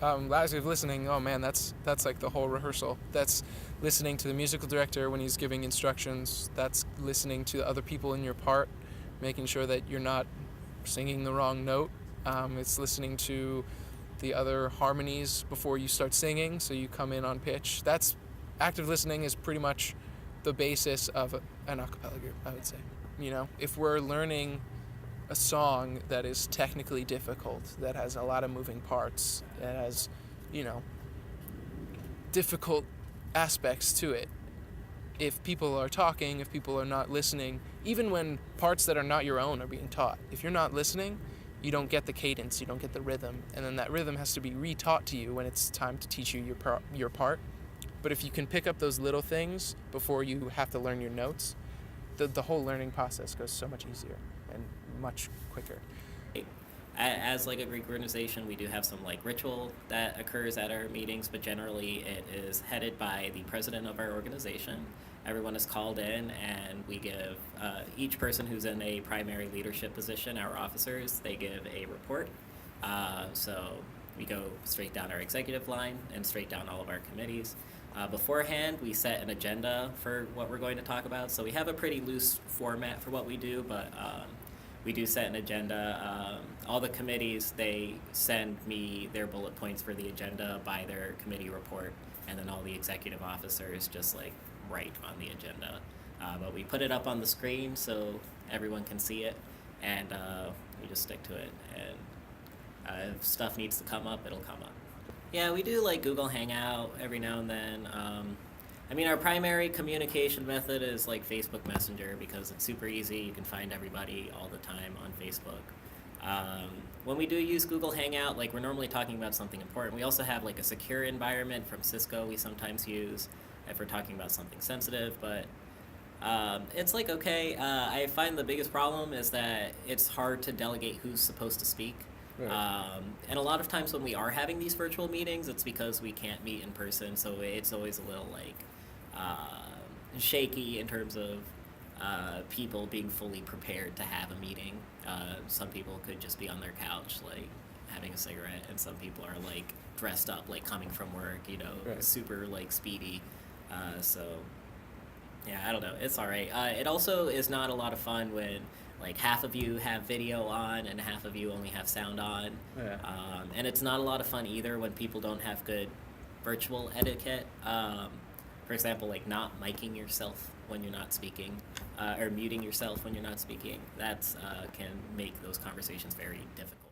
Active listening, oh man, that's like the whole rehearsal. That's listening to the musical director when he's giving instructions. That's listening to other people in your part, making sure that you're not singing the wrong note. It's listening to the other harmonies before you start singing, so you come in on pitch. That's active listening is pretty much the basis of an a cappella group, I would say. If we're learning a song that is technically difficult, that has a lot of moving parts, that has, you know, difficult aspects to it. If people are talking, if people are not listening, even when parts that are not your own are being taught, if you're not listening, you don't get the cadence, you don't get the rhythm, and then that rhythm has to be retaught to you when it's time to teach you your part. But if you can pick up those little things before you have to learn your notes, the whole learning process goes so much easier and much quicker. As like a Greek organization, we do have some like ritual that occurs at our meetings, but generally it is headed by the president of our organization. Everyone is called in, and we give each person who's in a primary leadership position, our officers, they give a report. So we go straight down our executive line and straight down all of our committees. Beforehand, we set an agenda for what we're going to talk about. So we have a pretty loose format for what we do, but we do set an agenda. All the committees, they send me their bullet points for the agenda by their committee report, and then all the executive officers just like write on the agenda. But we put it up on the screen so everyone can see it, and we just stick to it. And if stuff needs to come up, it'll come up. Yeah, we do like Google Hangout every now and then. Our primary communication method is like Facebook Messenger because it's super easy. You can find everybody all the time on Facebook. When we do use Google Hangout, like we're normally talking about something important. We also have like a secure environment from Cisco we sometimes use if we're talking about something sensitive, but it's like okay. I find the biggest problem is that it's hard to delegate who's supposed to speak. Right. And a lot of times when we are having these virtual meetings, it's because we can't meet in person, so it's always a little like shaky in terms of people being fully prepared to have a meeting. Some people could just be on their couch, like having a cigarette, and some people are like dressed up, like coming from work, Right. super like speedy. So yeah, I don't know. It's all right. It also is not a lot of fun when like half of you have video on and half of you only have sound on. Yeah. And it's not a lot of fun either when people don't have good virtual etiquette. For example, like not miking yourself when you're not speaking, or muting yourself when you're not speaking. That can make those conversations very difficult.